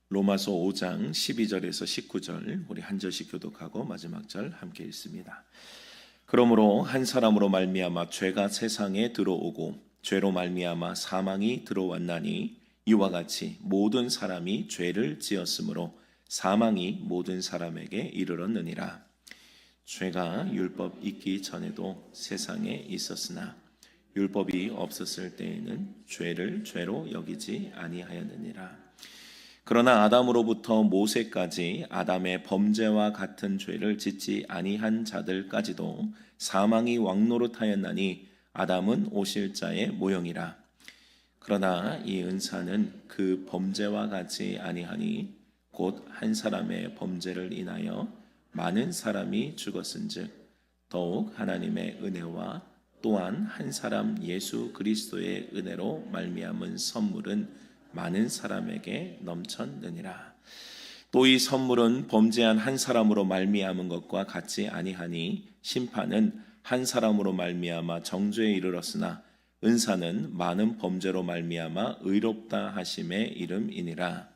로마서 5장 12절에서 19절 우리 한 절씩 교독하고 마지막 절 함께 읽습니다. 그러므로 한 사람으로 말미암아 죄가 세상에 들어오고 죄로 말미암아 사망이 들어왔나니 이와 같이 모든 사람이 죄를 지었으므로 사망이 모든 사람에게 이르렀느니라. 죄가 율법 있기 전에도 세상에 있었으나 율법이 없었을 때에는 죄를 죄로 여기지 아니하였느니라. 그러나 아담으로부터 모세까지 아담의 범죄와 같은 죄를 짓지 아니한 자들까지도 사망이 왕노릇하였나니 아담은 오실 자의 모형이라. 그러나 이 은사는 그 범죄와 같지 아니하니 곧 한 사람의 범죄를 인하여 많은 사람이 죽었은즉 더욱 하나님의 은혜와 또한 한 사람 예수 그리스도의 은혜로 말미암은 선물은 많은 사람에게 넘쳤느니라. 또 이 선물은 범죄한 한 사람으로 말미암은 것과 같지 아니하니 심판은 한 사람으로 말미암아 정죄에 이르렀으나 은사는 많은 범죄로 말미암아 의롭다 하심의 이름이니라.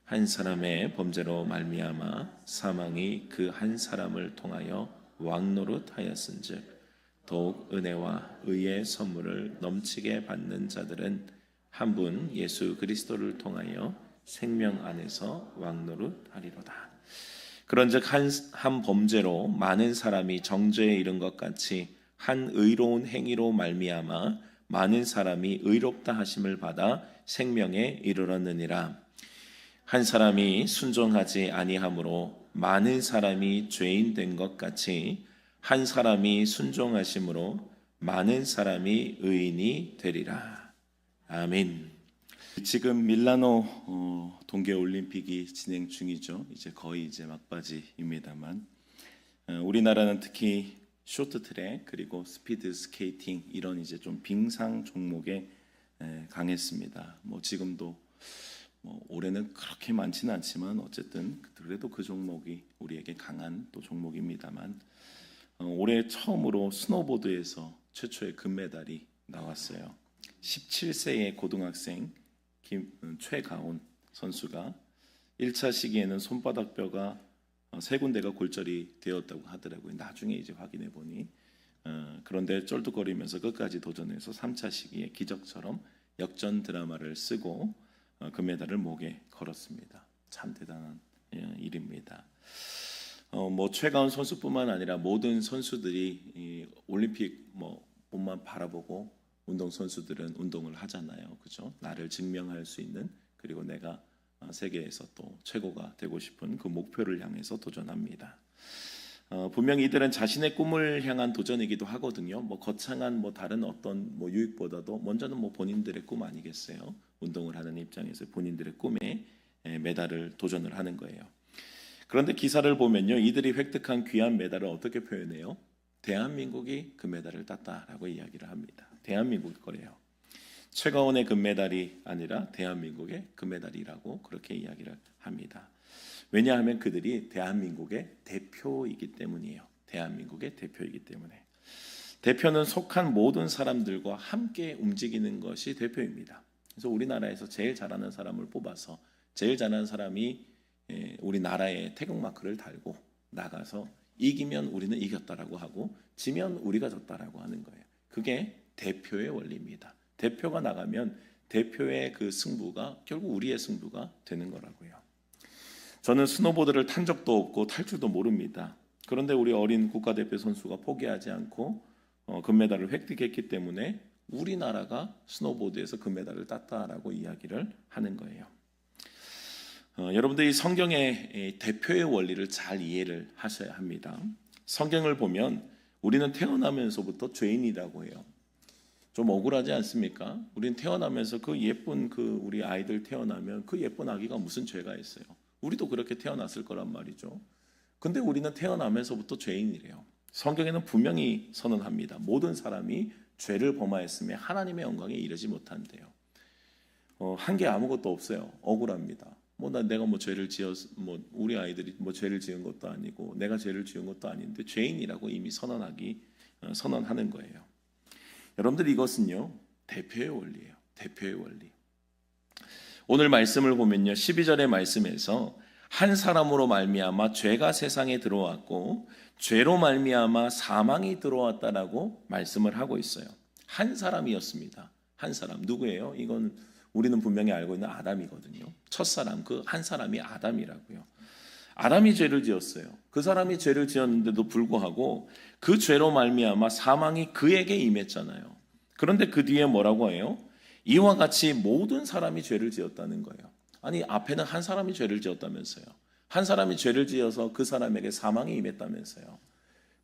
한 사람의 범죄로 말미암아 사망이 그 한 사람을 통하여 왕노릇하였은즉 더욱 은혜와 의의 선물을 넘치게 받는 자들은 한 분 예수 그리스도를 통하여 생명 안에서 왕노릇하리로다. 그런즉 한 범죄로 많은 사람이 정죄에 이른 것 같이 한 의로운 행위로 말미암아 많은 사람이 의롭다 하심을 받아 생명에 이르렀느니라. 한 사람이 순종하지 아니함으로 많은 사람이 죄인 된 것 같이 한 사람이 순종하심으로 많은 사람이 의인이 되리라. 아멘. 지금 밀라노 동계올림픽이 진행 중이죠. 거의 막바지입니다만 우리나라는 특히 쇼트트랙 그리고 스피드 스케이팅 이런 좀 빙상 종목에 강했습니다. 지금도 올해는 그렇게 많지는 않지만 어쨌든 그래도 그 종목이 우리에게 강한 또 종목입니다만 올해 처음으로 스노보드에서 최초의 금메달이 나왔어요. 17세의 고등학생 최가온 선수가 1차 시기에는 손바닥 뼈가 3군데가 골절이 되었다고 하더라고요. 나중에 확인해 보니 그런데 쩔뚝거리면서 끝까지 도전해서 3차 시기에 기적처럼 역전 드라마를 쓰고 금메달을 목에 걸었습니다. 참 대단한 일입니다. 최가온 선수뿐만 아니라 모든 선수들이 이 올림픽 몸만 바라보고 운동 선수들은 운동을 하잖아요, 그죠? 나를 증명할 수 있는 그리고 내가 세계에서 또 최고가 되고 싶은 그 목표를 향해서 도전합니다. 분명히 이들은 자신의 꿈을 향한 도전이기도 하거든요. 거창한 다른 어떤 유익보다도 먼저는 본인들의 꿈 아니겠어요? 운동을 하는 입장에서 본인들의 꿈에 메달을 도전을 하는 거예요. 그런데 기사를 보면요, 이들이 획득한 귀한 메달을 어떻게 표현해요? 대한민국이 금메달을 땄다라고 이야기를 합니다. 대한민국의 거래요. 최가온의 금메달이 아니라 대한민국의 금메달이라고 그렇게 이야기를 합니다. 왜냐하면 그들이 대한민국의 대표이기 때문이에요. 대한민국의 대표이기 때문에. 대표는 속한 모든 사람들과 함께 움직이는 것이 대표입니다. 그래서 우리나라에서 제일 잘하는 사람을 뽑아서 제일 잘하는 사람이 우리나라의 태극마크를 달고 나가서 이기면 우리는 이겼다라고 하고 지면 우리가 졌다라고 하는 거예요. 그게 대표의 원리입니다. 대표가 나가면 대표의 그 승부가 결국 우리의 승부가 되는 거라고요. 저는 스노보드를 탄 적도 없고 탈 줄도 모릅니다. 그런데 우리 어린 국가대표 선수가 포기하지 않고 금메달을 획득했기 때문에 우리나라가 스노보드에서 금메달을 땄다라고 이야기를 하는 거예요. 여러분들 이 성경의 대표의 원리를 잘 이해를 하셔야 합니다. 성경을 보면 우리는 태어나면서부터 죄인이라고 해요. 좀 억울하지 않습니까? 우리는 태어나면서 그 예쁜 우리 아이들 태어나면 그 예쁜 아기가 무슨 죄가 있어요? 우리도 그렇게 태어났을 거란 말이죠. 근데 우리는 태어나면서부터 죄인이래요. 성경에는 분명히 선언합니다. 모든 사람이 죄를 범하였으며 하나님의 영광에 이르지 못한대요. 한 게 아무것도 없어요. 억울합니다. 내가 죄를 우리 아이들이 죄를 지은 것도 아니고 내가 죄를 지은 것도 아닌데 죄인이라고 이미 선언하는 거예요. 여러분들 이것은요 대표의 원리예요. 대표의 원리. 오늘 말씀을 보면요, 12절의 말씀에서 한 사람으로 말미암아 죄가 세상에 들어왔고 죄로 말미암아 사망이 들어왔다라고 말씀을 하고 있어요. 한 사람이었습니다. 한 사람. 누구예요? 이건 우리는 분명히 알고 있는 아담이거든요. 첫사람, 그 한 사람이 아담이라고요. 아담이 죄를 지었어요. 그 사람이 죄를 지었는데도 불구하고 그 죄로 말미암아 사망이 그에게 임했잖아요. 그런데 그 뒤에 뭐라고 해요? 이와 같이 모든 사람이 죄를 지었다는 거예요. 아니, 앞에는 한 사람이 죄를 지었다면서요. 한 사람이 죄를 지어서 그 사람에게 사망이 임했다면서요.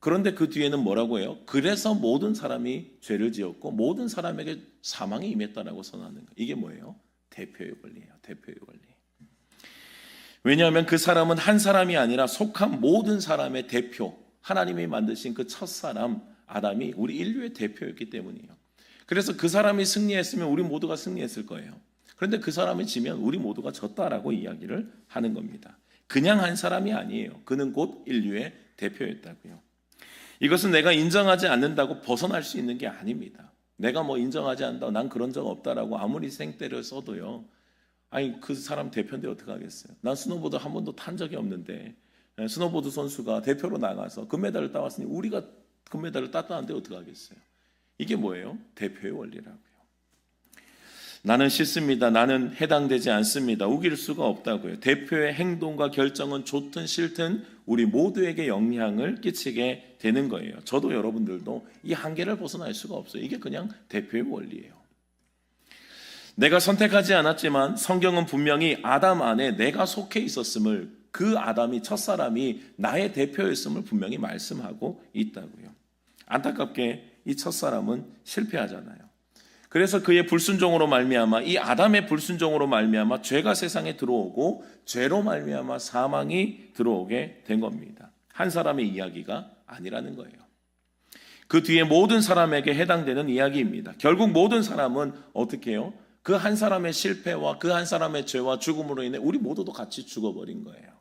그런데 그 뒤에는 뭐라고 해요? 그래서 모든 사람이 죄를 지었고 모든 사람에게 사망이 임했다라고 선언하는 거예요. 이게 뭐예요? 대표의 원리예요. 대표의 원리. 왜냐하면 그 사람은 한 사람이 아니라 속한 모든 사람의 대표, 하나님이 만드신 그 첫사람 아담이 우리 인류의 대표였기 때문이에요. 그래서 그 사람이 승리했으면 우리 모두가 승리했을 거예요. 그런데 그 사람이 지면 우리 모두가 졌다라고 이야기를 하는 겁니다. 그냥 한 사람이 아니에요. 그는 곧 인류의 대표였다고요. 이것은 내가 인정하지 않는다고 벗어날 수 있는 게 아닙니다. 내가 뭐 인정하지 않는다고 난 그런 적 없다라고 아무리 생떼를 써도요. 아니, 그 사람 대표인데 어떻게 하겠어요? 난 스노보드 한 번도 탄 적이 없는데 스노보드 선수가 대표로 나가서 금메달을 따왔으니 우리가 금메달을 땄다는데 어떻게 하겠어요? 이게 뭐예요? 대표의 원리라고요. 나는 싫습니다. 나는 해당되지 않습니다. 우길 수가 없다고요. 대표의 행동과 결정은 좋든 싫든 우리 모두에게 영향을 끼치게 되는 거예요. 저도 여러분들도 이 한계를 벗어날 수가 없어요. 이게 그냥 대표의 원리예요. 내가 선택하지 않았지만 성경은 분명히 아담 안에 내가 속해 있었음을, 그 아담이 첫사람이 나의 대표였음을 분명히 말씀하고 있다고요. 안타깝게 이 첫사람은 실패하잖아요. 그래서 그의 불순종으로 말미암아, 이 아담의 불순종으로 말미암아 죄가 세상에 들어오고 죄로 말미암아 사망이 들어오게 된 겁니다. 한 사람의 이야기가 아니라는 거예요. 그 뒤에 모든 사람에게 해당되는 이야기입니다. 결국 모든 사람은 어떻게 해요? 그 한 사람의 실패와 그 한 사람의 죄와 죽음으로 인해 우리 모두도 같이 죽어버린 거예요.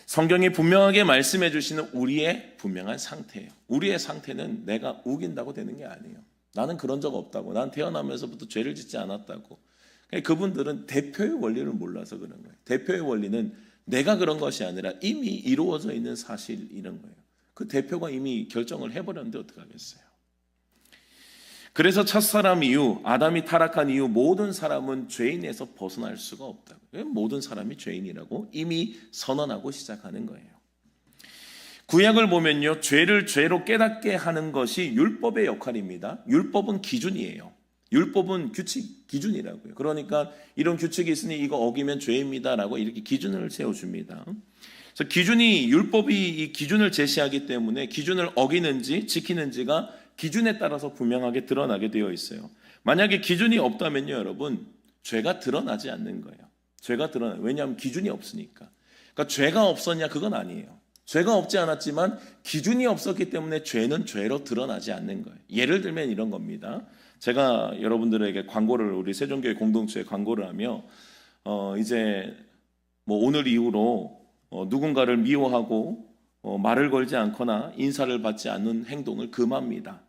성경이 분명하게 말씀해 주시는 우리의 분명한 상태예요. 우리의 상태는 내가 우긴다고 되는 게 아니에요. 나는 그런 적 없다고. 난 태어나면서부터 죄를 짓지 않았다고. 그분들은 대표의 원리를 몰라서 그런 거예요. 대표의 원리는 내가 그런 것이 아니라 이미 이루어져 있는 사실 이런 거예요. 그 대표가 이미 결정을 해버렸는데 어떻게 하겠어요? 그래서 첫사람 이후, 아담이 타락한 이후 모든 사람은 죄인에서 벗어날 수가 없다고. 모든 사람이 죄인이라고 이미 선언하고 시작하는 거예요. 구약을 보면요, 죄를 죄로 깨닫게 하는 것이 율법의 역할입니다. 율법은 기준이에요. 율법은 규칙, 기준이라고요. 그러니까 이런 규칙이 있으니 이거 어기면 죄입니다라고 이렇게 기준을 세워줍니다. 그래서 율법이 이 기준을 제시하기 때문에 기준을 어기는지 지키는지가 기준에 따라서 분명하게 드러나게 되어 있어요. 만약에 기준이 없다면요, 여러분, 죄가 드러나지 않는 거예요. 죄가 드러나요. 왜냐하면 기준이 없으니까. 그러니까 죄가 없었냐, 그건 아니에요. 죄가 없지 않았지만 기준이 없었기 때문에 죄는 죄로 드러나지 않는 거예요. 예를 들면 이런 겁니다. 제가 여러분들에게 광고를, 우리 세종교회 공동체에 광고를 하며 이제 뭐 오늘 이후로 누군가를 미워하고 말을 걸지 않거나 인사를 받지 않는 행동을 금합니다.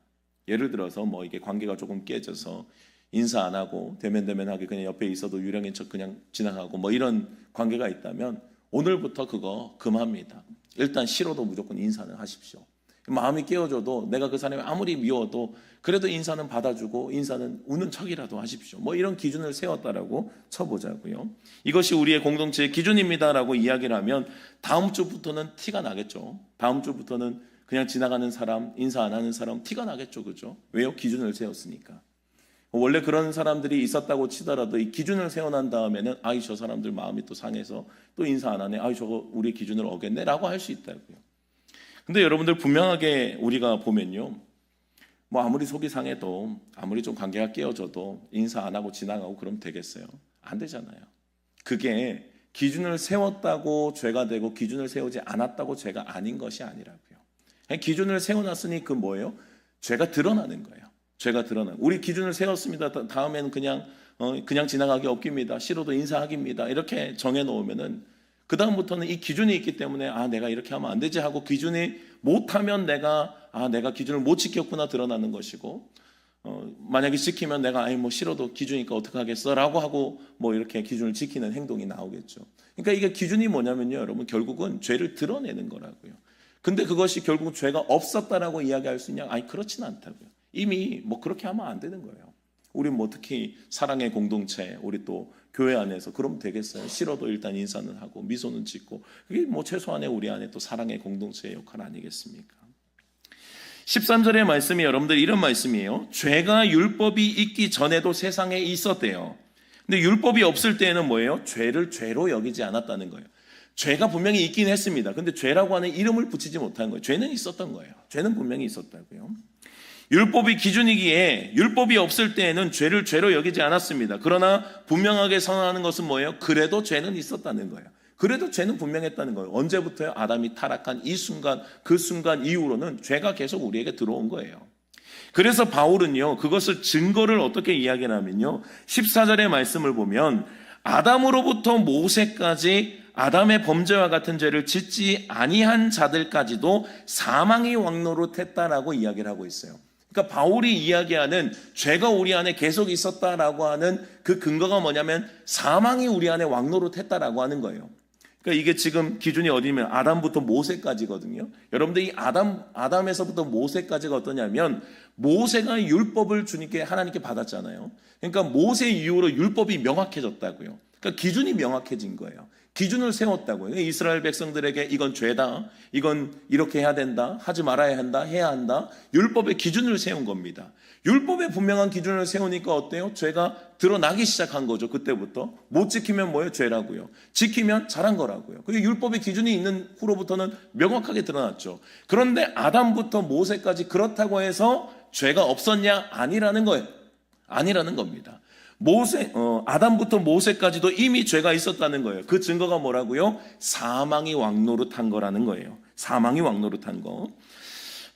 예를 들어서 뭐 이게 관계가 조금 깨져서 인사 안 하고 대면대면하게 그냥 옆에 있어도 유령인 척 그냥 지나가고 뭐 이런 관계가 있다면 오늘부터 그거 금합니다. 일단 싫어도 무조건 인사는 하십시오. 마음이 깨어져도 내가 그 사람이 아무리 미워도 그래도 인사는 받아주고 인사는 우는 척이라도 하십시오. 뭐 이런 기준을 세웠다라고 쳐보자고요. 이것이 우리의 공동체의 기준입니다라고 이야기를 하면 다음 주부터는 티가 나겠죠. 다음 주부터는 그냥 지나가는 사람, 인사 안 하는 사람 티가 나겠죠. 그죠? 왜요? 기준을 세웠으니까. 원래 그런 사람들이 있었다고 치더라도 이 기준을 세워난 다음에는 아이 저 사람들 마음이 또 상해서 또 인사 안 하네. 아이 저거 우리 기준을 어겼네 라고 할 수 있다고요. 근데 여러분들 분명하게 우리가 보면요, 뭐 아무리 속이 상해도 아무리 좀 관계가 깨어져도 인사 안 하고 지나가고 그러면 되겠어요? 안 되잖아요. 그게 기준을 세웠다고 죄가 되고 기준을 세우지 않았다고 죄가 아닌 것이 아니라고요. 기준을 세워놨으니 그 뭐예요? 죄가 드러나는 거예요. 죄가 드러나. 우리 기준을 세웠습니다. 다음에는 그냥 지나가기 없깁니다. 싫어도 인사하기입니다. 이렇게 정해놓으면은 그 다음부터는 이 기준이 있기 때문에 내가 이렇게 하면 안 되지 하고 기준이 못하면 내가 기준을 못 지켰구나 드러나는 것이고 만약에 지키면 내가 아니 뭐 싫어도 기준이니까 어떡하겠어라고 하고 뭐 이렇게 기준을 지키는 행동이 나오겠죠. 그러니까 이게 기준이 뭐냐면요, 여러분 결국은 죄를 드러내는 거라고요. 근데 그것이 결국 죄가 없었다라고 이야기할 수 있냐? 아니 그렇지는 않다고요. 이미 뭐 그렇게 하면 안 되는 거예요. 우리 뭐 특히 사랑의 공동체, 우리 또 교회 안에서 그러면 되겠어요? 싫어도 일단 인사는 하고 미소는 짓고, 그게 뭐 최소한의 우리 안에 또 사랑의 공동체의 역할 아니겠습니까? 13절의 말씀이 여러분들 이런 말씀이에요. 죄가 율법이 있기 전에도 세상에 있었대요. 근데 율법이 없을 때에는 뭐예요? 죄를 죄로 여기지 않았다는 거예요. 죄가 분명히 있긴 했습니다. 근데 죄라고 하는 이름을 붙이지 못한 거예요. 죄는 있었던 거예요. 죄는 분명히 있었다고요. 율법이 기준이기에 율법이 없을 때에는 죄를 죄로 여기지 않았습니다. 그러나 분명하게 선언하는 것은 뭐예요? 그래도 죄는 있었다는 거예요. 그래도 죄는 분명했다는 거예요. 언제부터요? 아담이 타락한 이 순간, 그 순간 이후로는 죄가 계속 우리에게 들어온 거예요. 그래서 바울은요, 그것을 증거를 어떻게 이야기하냐면요, 14절의 말씀을 보면 아담으로부터 모세까지 아담의 범죄와 같은 죄를 짓지 아니한 자들까지도 사망이 왕노릇했다라고 이야기를 하고 있어요. 그러니까 바울이 이야기하는 죄가 우리 안에 계속 있었다라고 하는 그 근거가 뭐냐면 사망이 우리 안에 왕노릇했다라고 하는 거예요. 그러니까 이게 지금 기준이 어디면 아담부터 모세까지거든요. 여러분들 이 아담에서부터 모세까지가 어떠냐면 모세가 율법을 주님께 하나님께 받았잖아요. 그러니까 모세 이후로 율법이 명확해졌다고요. 그러니까 기준이 명확해진 거예요. 기준을 세웠다고요. 이스라엘 백성들에게 이건 죄다, 이건 이렇게 해야 된다, 하지 말아야 한다, 해야 한다. 율법의 기준을 세운 겁니다. 율법의 분명한 기준을 세우니까 어때요? 죄가 드러나기 시작한 거죠. 그때부터. 못 지키면 뭐예요? 죄라고요. 지키면 잘한 거라고요. 그게 율법의 기준이 있는 후로부터는 명확하게 드러났죠. 그런데 아담부터 모세까지 그렇다고 해서 죄가 없었냐? 아니라는 거예요. 아니라는 겁니다. 아담부터 모세까지도 이미 죄가 있었다는 거예요. 그 증거가 뭐라고요? 사망이 왕노릇한 거라는 거예요. 사망이 왕노릇한 거.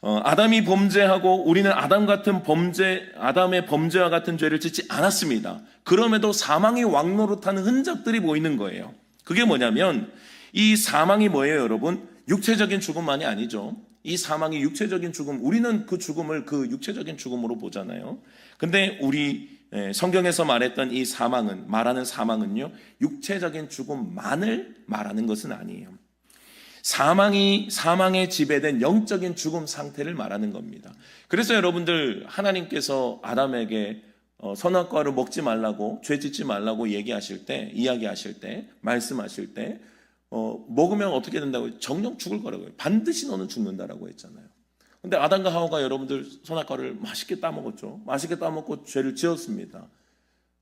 아담이 범죄하고 우리는 아담의 범죄와 같은 죄를 짓지 않았습니다. 그럼에도 사망이 왕노릇하는 흔적들이 보이는 거예요. 그게 뭐냐면 이 사망이 뭐예요, 여러분? 육체적인 죽음만이 아니죠. 이 사망이 육체적인 죽음, 우리는 그 죽음을 그 육체적인 죽음으로 보잖아요. 근데 우리 성경에서 말했던 이 말하는 사망은요, 육체적인 죽음만을 말하는 것은 아니에요. 사망에 지배된 영적인 죽음 상태를 말하는 겁니다. 그래서 여러분들 하나님께서 아담에게 선악과를 먹지 말라고, 죄 짓지 말라고 이야기하실 때, 말씀하실 때, 먹으면 어떻게 된다고요? 정령 죽을 거라고요. 반드시 너는 죽는다라고 했잖아요. 근데 아담과 하와가 여러분들 선악과를 맛있게 따먹었죠. 맛있게 따먹고 죄를 지었습니다.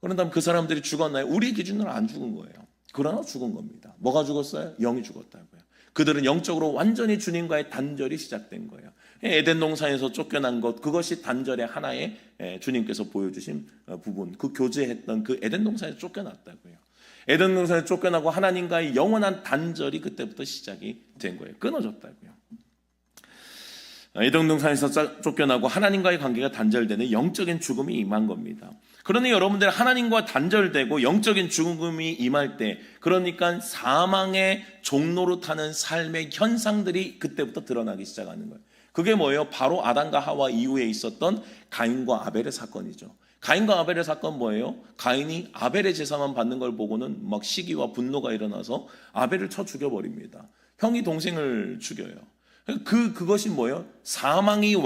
그런 다음 그 사람들이 죽었나요? 우리 기준으로 안 죽은 거예요. 그러나 죽은 겁니다. 뭐가 죽었어요? 영이 죽었다고요. 그들은 영적으로 완전히 주님과의 단절이 시작된 거예요. 에덴 동산에서 쫓겨난 것, 그것이 단절의 하나의 주님께서 보여주신 부분, 그 교제했던 그 에덴 동산에서 쫓겨났다고요. 에덴 동산에서 쫓겨나고 하나님과의 영원한 단절이 그때부터 시작이 된 거예요. 끊어졌다고요. 에덴 동산에서 쫓겨나고 하나님과의 관계가 단절되는 영적인 죽음이 임한 겁니다. 그러니 여러분들 하나님과 단절되고 영적인 죽음이 임할 때, 그러니까 사망의 종로로 타는 삶의 현상들이 그때부터 드러나기 시작하는 거예요. 그게 뭐예요? 바로 아담과 하와 이후에 있었던 가인과 아벨의 사건이죠. 가인과 아벨의 사건 뭐예요? 가인이 아벨의 제사만 받는 걸 보고는 막 시기와 분노가 일어나서 아벨을 쳐 죽여버립니다. 형이 동생을 죽여요. 그것이 뭐예요? 사망의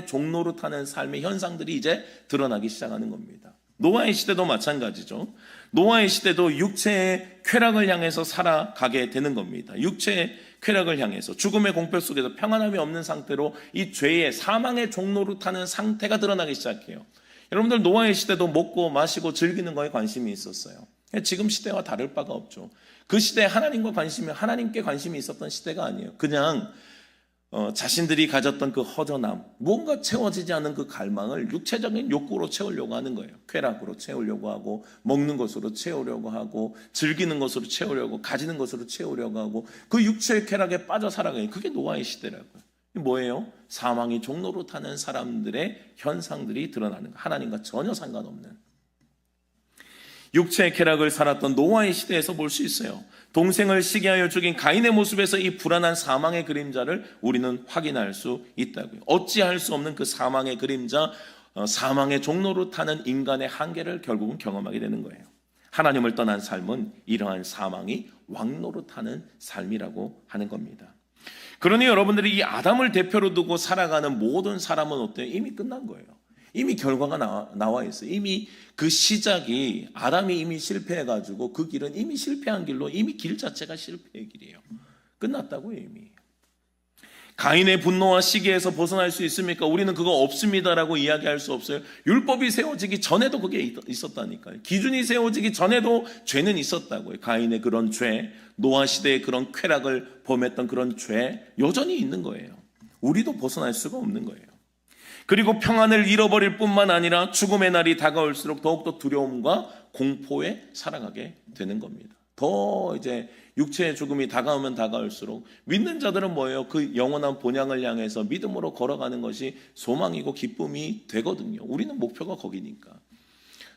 종노릇하는 삶의 현상들이 이제 드러나기 시작하는 겁니다. 노아의 시대도 마찬가지죠. 노아의 시대도 육체의 쾌락을 향해서 살아가게 되는 겁니다. 육체의 쾌락을 향해서 죽음의 공포 속에서 평안함이 없는 상태로 이 죄의 사망의 종노릇하는 상태가 드러나기 시작해요. 여러분들 노아의 시대도 먹고 마시고 즐기는 거에 관심이 있었어요. 지금 시대와 다를 바가 없죠. 그 시대에 하나님께 관심이 있었던 시대가 아니에요. 그냥 자신들이 가졌던 그 허전함, 뭔가 채워지지 않은 그 갈망을 육체적인 욕구로 채우려고 하는 거예요. 쾌락으로 채우려고 하고, 먹는 것으로 채우려고 하고, 즐기는 것으로 채우려고, 가지는 것으로 채우려고 하고, 그 육체의 쾌락에 빠져 살아가요. 그게 노아의 시대라고요. 뭐예요? 사망이 종로로 타는 사람들의 현상들이 드러나는 거예요. 하나님과 전혀 상관없는 육체의 쾌락을 살았던 노아의 시대에서 볼 수 있어요. 동생을 시기하여 죽인 가인의 모습에서 이 불안한 사망의 그림자를 우리는 확인할 수 있다고요. 어찌할 수 없는 그 사망의 그림자, 사망의 종로로 타는 인간의 한계를 결국은 경험하게 되는 거예요. 하나님을 떠난 삶은 이러한 사망이 왕노로 타는 삶이라고 하는 겁니다. 그러니 여러분들이 이 아담을 대표로 두고 살아가는 모든 사람은 어때요? 이미 끝난 거예요. 이미 결과가 나와 있어요. 이미 그 시작이 아담이 이미 실패해가지고 그 길은 이미 실패한 길로 이미 길 자체가 실패의 길이에요. 끝났다고요 이미. 가인의 분노와 시기에서 벗어날 수 있습니까? 우리는 그거 없습니다라고 이야기할 수 없어요. 율법이 세워지기 전에도 그게 있었다니까요. 기준이 세워지기 전에도 죄는 있었다고요. 가인의 그런 죄, 노아 시대의 그런 쾌락을 범했던 그런 죄 여전히 있는 거예요. 우리도 벗어날 수가 없는 거예요. 그리고 평안을 잃어버릴 뿐만 아니라 죽음의 날이 다가올수록 더욱더 두려움과 공포에 살아가게 되는 겁니다. 더 이제 육체의 죽음이 다가오면 다가올수록 믿는 자들은 뭐예요? 그 영원한 본향을 향해서 믿음으로 걸어가는 것이 소망이고 기쁨이 되거든요. 우리는 목표가 거기니까.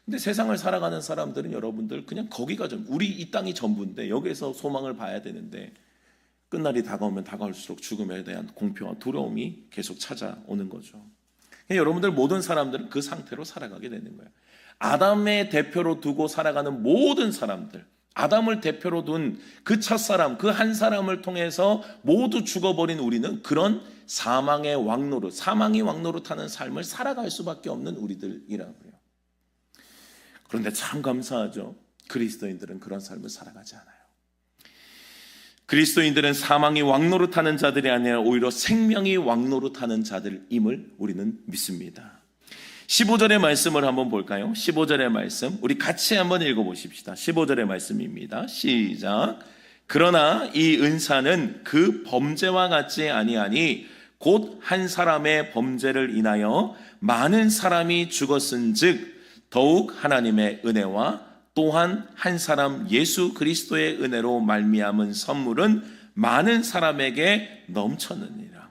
근데 세상을 살아가는 사람들은 여러분들 그냥 거기가 우리 이 땅이 전부인데 여기에서 소망을 봐야 되는데 끝날이 다가오면 다가올수록 죽음에 대한 공포와 두려움이 계속 찾아오는 거죠. 여러분들 모든 사람들은 그 상태로 살아가게 되는 거예요. 아담의 대표로 두고 살아가는 모든 사람들, 아담을 대표로 둔 그 첫사람, 그 한 사람을 통해서 모두 죽어버린 우리는 그런 사망의 왕노릇, 사망이 왕노릇 타는 삶을 살아갈 수밖에 없는 우리들이라고요. 그런데 참 감사하죠. 그리스도인들은 그런 삶을 살아가지 않아요. 그리스도인들은 사망이 왕노릇하는 자들이 아니라 오히려 생명이 왕노릇하는 자들임을 우리는 믿습니다. 15절의 말씀을 한번 볼까요? 15절의 말씀 우리 같이 한번 읽어보십시다. 15절의 말씀입니다. 시작. 그러나 이 은사는 그 범죄와 같지 아니하니 곧 한 사람의 범죄를 인하여 많은 사람이 죽었은즉 더욱 하나님의 은혜와 또한 한 사람 예수 그리스도의 은혜로 말미암은 선물은 많은 사람에게 넘쳤느니라.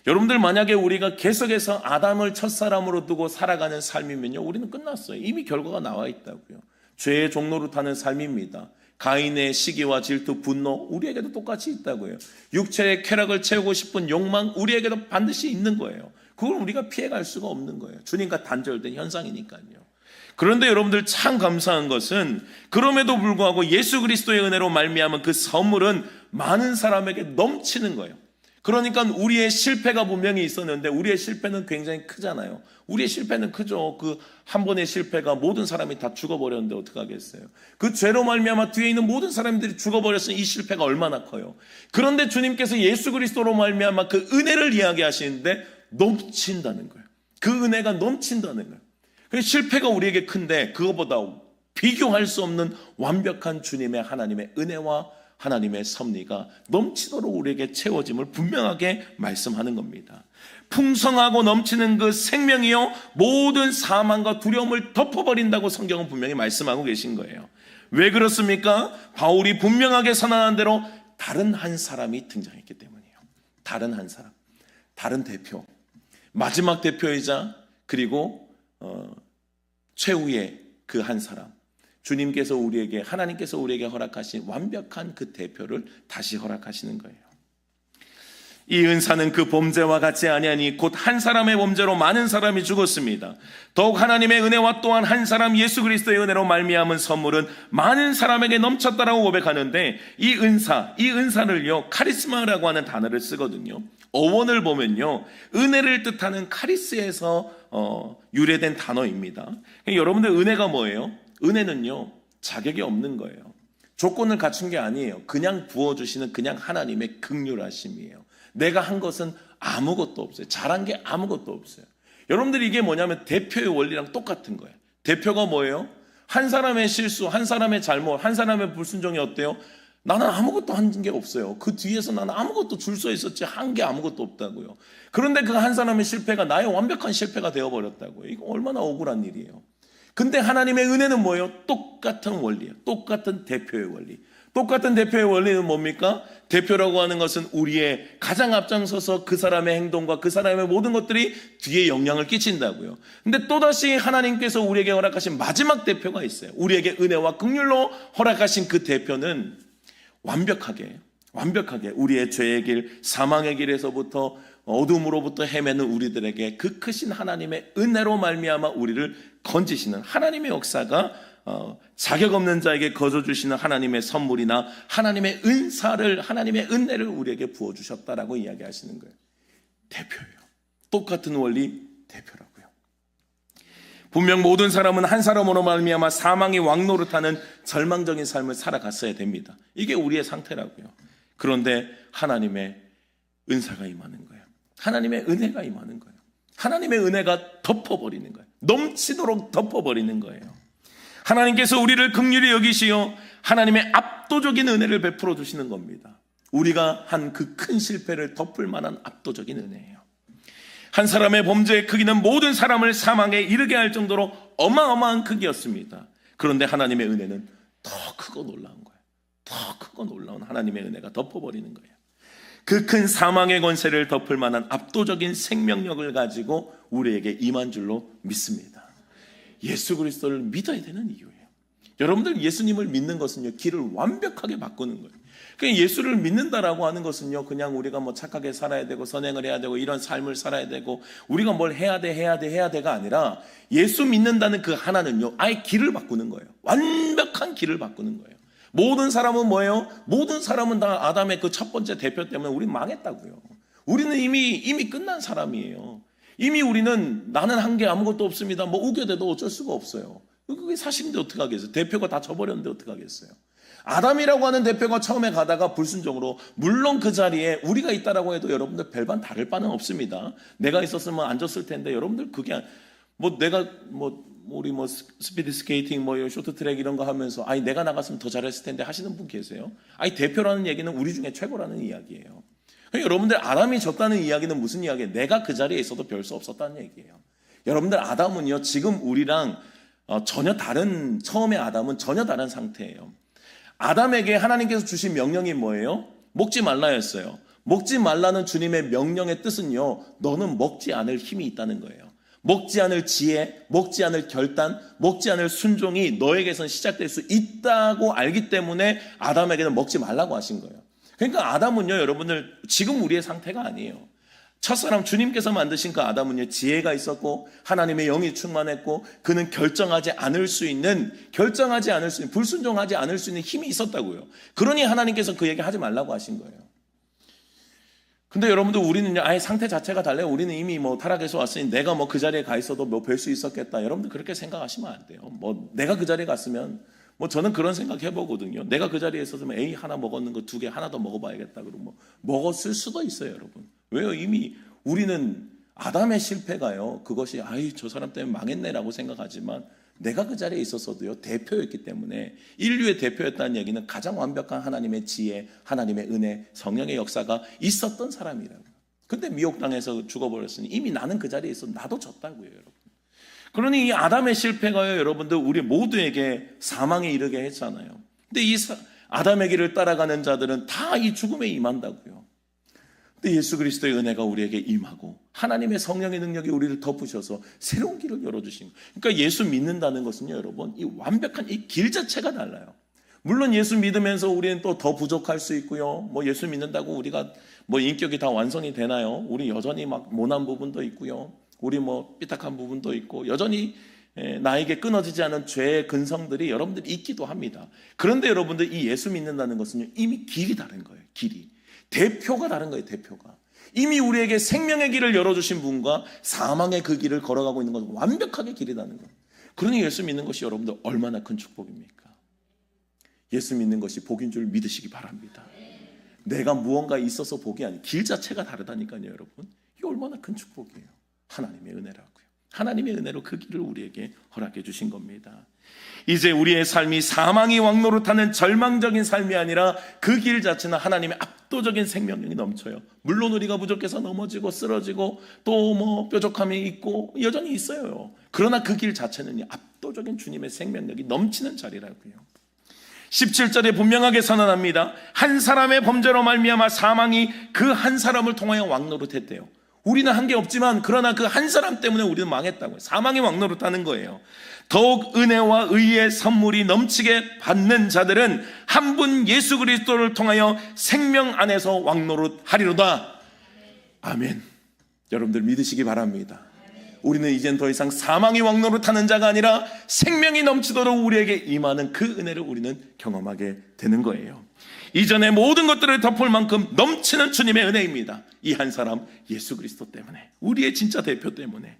여러분들 만약에 우리가 계속해서 아담을 첫사람으로 두고 살아가는 삶이면요 우리는 끝났어요. 이미 결과가 나와 있다고요. 죄의 종로로 타는 삶입니다. 가인의 시기와 질투, 분노 우리에게도 똑같이 있다고요. 육체의 쾌락을 채우고 싶은 욕망 우리에게도 반드시 있는 거예요. 그걸 우리가 피해갈 수가 없는 거예요. 주님과 단절된 현상이니까요. 그런데 여러분들 참 감사한 것은 그럼에도 불구하고 예수 그리스도의 은혜로 말미암은 그 선물은 많은 사람에게 넘치는 거예요. 그러니까 우리의 실패가 분명히 있었는데 우리의 실패는 굉장히 크잖아요. 우리의 실패는 크죠. 그 한 번의 실패가 모든 사람이 다 죽어버렸는데 어떡하겠어요. 그 죄로 말미암아 뒤에 있는 모든 사람들이 죽어버렸으니 이 실패가 얼마나 커요. 그런데 주님께서 예수 그리스도로 말미암아 그 은혜를 이야기하시는데 넘친다는 거예요. 그 은혜가 넘친다는 거예요. 실패가 우리에게 큰데 그거보다 비교할 수 없는 완벽한 주님의 하나님의 은혜와 하나님의 섭리가 넘치도록 우리에게 채워짐을 분명하게 말씀하는 겁니다. 풍성하고 넘치는 그 생명이요 모든 사망과 두려움을 덮어버린다고 성경은 분명히 말씀하고 계신 거예요. 왜 그렇습니까? 바울이 분명하게 선언한 대로 다른 한 사람이 등장했기 때문이에요. 다른 한 사람, 다른 대표, 마지막 대표이자 그리고 최후의 그 한 사람, 주님께서 우리에게 하나님께서 우리에게 허락하신 완벽한 그 대표를 다시 허락하시는 거예요. 이 은사는 그 범죄와 같지 아니하니 곧 한 사람의 범죄로 많은 사람이 죽었습니다. 더욱 하나님의 은혜와 또한 한 사람 예수 그리스도의 은혜로 말미암은 선물은 많은 사람에게 넘쳤다라고 고백하는데 이 은사를요 카리스마라고 하는 단어를 쓰거든요. 어원을 보면요 은혜를 뜻하는 카리스에서 유래된 단어입니다. 여러분들 은혜가 뭐예요? 은혜는요 자격이 없는 거예요. 조건을 갖춘 게 아니에요. 그냥 부어주시는 그냥 하나님의 긍휼하심이에요. 내가 한 것은 아무것도 없어요. 잘한 게 아무것도 없어요. 여러분들이 이게 뭐냐면 대표의 원리랑 똑같은 거예요. 대표가 뭐예요? 한 사람의 실수, 한 사람의 잘못, 한 사람의 불순종이 어때요? 나는 아무것도 한 게 없어요. 그 뒤에서 나는 아무것도 줄 서 있었지 한 게 아무것도 없다고요. 그런데 그 한 사람의 실패가 나의 완벽한 실패가 되어버렸다고요. 이거 얼마나 억울한 일이에요. 근데 하나님의 은혜는 뭐예요? 똑같은 원리예요. 똑같은 대표의 원리. 똑같은 대표의 원리는 뭡니까? 대표라고 하는 것은 우리의 가장 앞장서서 그 사람의 행동과 그 사람의 모든 것들이 뒤에 영향을 끼친다고요. 근데 또다시 하나님께서 우리에게 허락하신 마지막 대표가 있어요. 우리에게 은혜와 긍휼로 허락하신 그 대표는 완벽하게 우리의 죄의 길, 사망의 길에서부터 어둠으로부터 헤매는 우리들에게 그 크신 하나님의 은혜로 말미암아 우리를 건지시는 하나님의 역사가 자격 없는 자에게 거저 주시는 하나님의 선물이나 하나님의 은사를, 하나님의 은혜를 우리에게 부어주셨다라고 이야기하시는 거예요. 대표예요. 똑같은 원리, 대표라고요. 분명 모든 사람은 한 사람으로 말미암아 사망의 왕노릇하는 절망적인 삶을 살아갔어야 됩니다. 이게 우리의 상태라고요. 그런데 하나님의 은사가 임하는 거예요. 하나님의 은혜가 임하는 거예요. 하나님의 은혜가 덮어버리는 거예요. 넘치도록 덮어버리는 거예요. 하나님께서 우리를 긍휼히 여기시어 하나님의 압도적인 은혜를 베풀어 주시는 겁니다. 우리가 한 그 큰 실패를 덮을 만한 압도적인 은혜예요. 한 사람의 범죄의 크기는 모든 사람을 사망에 이르게 할 정도로 어마어마한 크기였습니다. 그런데 하나님의 은혜는 더 크고 놀라운 거예요. 더 크고 놀라운 하나님의 은혜가 덮어버리는 거예요. 그 큰 사망의 권세를 덮을 만한 압도적인 생명력을 가지고 우리에게 임한 줄로 믿습니다. 예수 그리스도를 믿어야 되는 이유예요. 여러분들 예수님을 믿는 것은요, 길을 완벽하게 바꾸는 거예요. 그냥 예수를 믿는다라고 하는 것은요, 그냥 우리가 뭐 착하게 살아야 되고 선행을 해야 되고 이런 삶을 살아야 되고 우리가 뭘 해야 돼가 아니라 예수 믿는다는 그 하나는요, 아예 길을 바꾸는 거예요. 완벽한 길을 바꾸는 거예요. 모든 사람은 뭐예요? 모든 사람은 다 아담의 그 첫 번째 대표 때문에 우리 망했다고요. 우리는 이미 끝난 사람이에요. 이미 우리는 나는 한 게 아무것도 없습니다. 뭐 우겨대도 어쩔 수가 없어요. 그게 사실인데 어떡하겠어요? 대표가 다 져버렸는데 어떡하겠어요? 아담이라고 하는 대표가 처음에 가다가 불순종으로, 물론 그 자리에 우리가 있다라고 해도 여러분들 별반 다를 바는 없습니다. 내가 있었으면 안 졌을 텐데 여러분들 그게 뭐 내가 우리 스피드 스케이팅 쇼트트랙 이런 거 하면서 아니 내가 나갔으면 더 잘했을 텐데 하시는 분 계세요? 아니 대표라는 얘기는 우리 중에 최고라는 이야기예요. 여러분들 아담이 졌다는 이야기는 무슨 이야기예요? 내가 그 자리에 있어도 별 수 없었다는 얘기예요. 여러분들 아담은요, 지금 우리랑 전혀 다른, 처음에 아담은 전혀 다른 상태예요. 아담에게 하나님께서 주신 명령이 뭐예요? 먹지 말라였어요. 먹지 말라는 주님의 명령의 뜻은요, 너는 먹지 않을 힘이 있다는 거예요. 먹지 않을 지혜, 먹지 않을 결단, 먹지 않을 순종이 너에게선 시작될 수 있다고 알기 때문에 아담에게는 먹지 말라고 하신 거예요. 그러니까 아담은요, 여러분들 지금 우리의 상태가 아니에요. 첫사람 주님께서 만드신 그 아담은요, 지혜가 있었고 하나님의 영이 충만했고 그는 결정하지 않을 수 있는, 불순종하지 않을 수 있는 힘이 있었다고요. 그러니 하나님께서 그 얘기 하지 말라고 하신 거예요. 근데 여러분들 우리는요, 아예 상태 자체가 달라요. 우리는 이미 타락에서 왔으니 내가 그 자리에 가 있어도 뵐 수 있었겠다. 여러분들 그렇게 생각하시면 안 돼요. 내가 그 자리에 갔으면 저는 그런 생각 해보거든요. 내가 그 자리에 있었으면 A 하나 먹었는 거 2개 하나 더 먹어봐야겠다. 그러고 먹었을 수도 있어요, 여러분. 왜요? 이미 우리는 아담의 실패가요, 그것이 저 사람 때문에 망했네라고 생각하지만 내가 그 자리에 있었어도요, 대표였기 때문에, 인류의 대표였다는 얘기는 가장 완벽한 하나님의 지혜, 하나님의 은혜, 성령의 역사가 있었던 사람이라고요. 근데 미혹당해서 죽어버렸으니 이미 나는 그 자리에 있어 나도 졌다고요, 여러분. 그러니 이 아담의 실패가요, 여러분들 우리 모두에게 사망에 이르게 했잖아요. 근데 이 아담의 길을 따라가는 자들은 다 이 죽음에 임한다고요. 근데 예수 그리스도의 은혜가 우리에게 임하고 하나님의 성령의 능력이 우리를 덮으셔서 새로운 길을 열어주신 거예요. 그러니까 예수 믿는다는 것은요, 여러분, 이 완벽한 이 길 자체가 달라요. 물론 예수 믿으면서 우리는 또 더 부족할 수 있고요. 예수 믿는다고 우리가 인격이 다 완성이 되나요? 우리 여전히 모난 부분도 있고요. 우리 삐딱한 부분도 있고 여전히 나에게 끊어지지 않은 죄의 근성들이 여러분들이 있기도 합니다. 그런데 여러분들 이 예수 믿는다는 것은요, 이미 길이 다른 거예요. 길이. 대표가 다른 거예요. 대표가. 이미 우리에게 생명의 길을 열어주신 분과 사망의 그 길을 걸어가고 있는 것은 완벽하게 길이 다른 거예요. 그러니 예수 믿는 것이 여러분들 얼마나 큰 축복입니까? 예수 믿는 것이 복인 줄 믿으시기 바랍니다. 내가 무언가 있어서 복이 아니고 길 자체가 다르다니까요, 여러분. 이게 얼마나 큰 축복이에요. 하나님의 은혜라고요. 하나님의 은혜로 그 길을 우리에게 허락해 주신 겁니다. 이제 우리의 삶이 사망이 왕노릇하는 절망적인 삶이 아니라 그 길 자체는 하나님의 압도적인 생명력이 넘쳐요. 물론 우리가 부족해서 넘어지고 쓰러지고 또 뾰족함이 있고 여전히 있어요. 그러나 그 길 자체는 압도적인 주님의 생명력이 넘치는 자리라고요. 17절에 분명하게 선언합니다. 한 사람의 범죄로 말미암아 사망이 그 한 사람을 통하여 왕노릇했대요. 우리는 한 게 없지만 그러나 그 한 사람 때문에 우리는 망했다고요. 사망의 왕노릇 하는 거예요. 더욱 은혜와 의의 선물이 넘치게 받는 자들은 한 분 예수 그리스도를 통하여 생명 안에서 왕노릇 하리로다. 아멘. 여러분들 믿으시기 바랍니다. 우리는 이젠 더 이상 사망의 왕노릇 하는 자가 아니라 생명이 넘치도록 우리에게 임하는 그 은혜를 우리는 경험하게 되는 거예요. 이전의 모든 것들을 덮을 만큼 넘치는 주님의 은혜입니다. 이 한 사람 예수 그리스도 때문에, 우리의 진짜 대표 때문에.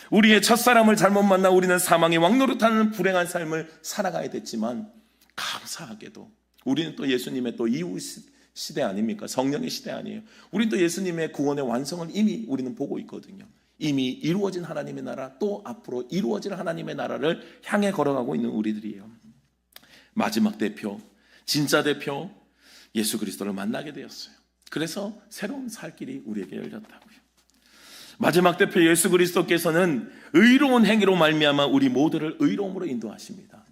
우리의 첫사람을 잘못 만나 우리는 사망의 왕노릇하는 불행한 삶을 살아가야 됐지만 감사하게도 우리는 또 예수님의 또 이후 시대 아닙니까? 성령의 시대 아니에요. 우리는 또 예수님의 구원의 완성을 이미 우리는 보고 있거든요. 이미 이루어진 하나님의 나라, 또 앞으로 이루어질 하나님의 나라를 향해 걸어가고 있는 우리들이에요. 마지막 대표, 진짜 대표 예수 그리스도를 만나게 되었어요. 그래서 새로운 살 길이 우리에게 열렸다고요. 마지막 대표 예수 그리스도께서는 의로운 행위로 말미암아 우리 모두를 의로움으로 인도하십니다.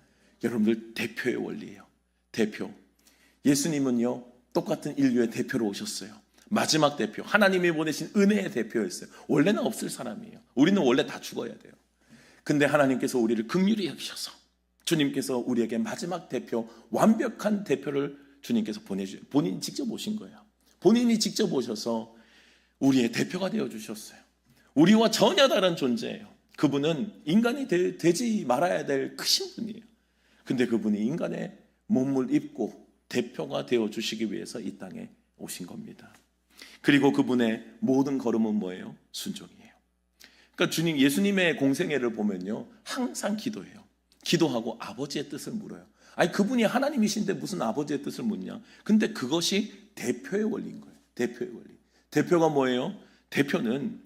여러분들 대표의 원리예요. 대표. 예수님은요 똑같은 인류의 대표로 오셨어요. 마지막 대표, 하나님이 보내신 은혜의 대표였어요. 원래는 없을 사람이에요. 우리는 원래 다 죽어야 돼요. 근데 하나님께서 우리를 긍휼히 여기셔서 주님께서 우리에게 마지막 대표, 완벽한 대표를 주님께서 보내주세요. 본인이 직접 오신 거예요. 본인이 직접 오셔서 우리의 대표가 되어주셨어요. 우리와 전혀 다른 존재예요. 그분은 인간이 되지 말아야 될 크신 분이에요. 근데 그분이 인간의 몸을 입고 대표가 되어주시기 위해서 이 땅에 오신 겁니다. 그리고 그분의 모든 걸음은 뭐예요? 순종이에요. 그러니까 예수님의 공생애를 보면요 항상 기도해요. 기도하고 아버지의 뜻을 물어요. 아니 그분이 하나님이신데 무슨 아버지의 뜻을 묻냐? 근데 그것이 대표의 원리인 거예요. 대표의 원리. 대표가 뭐예요? 대표는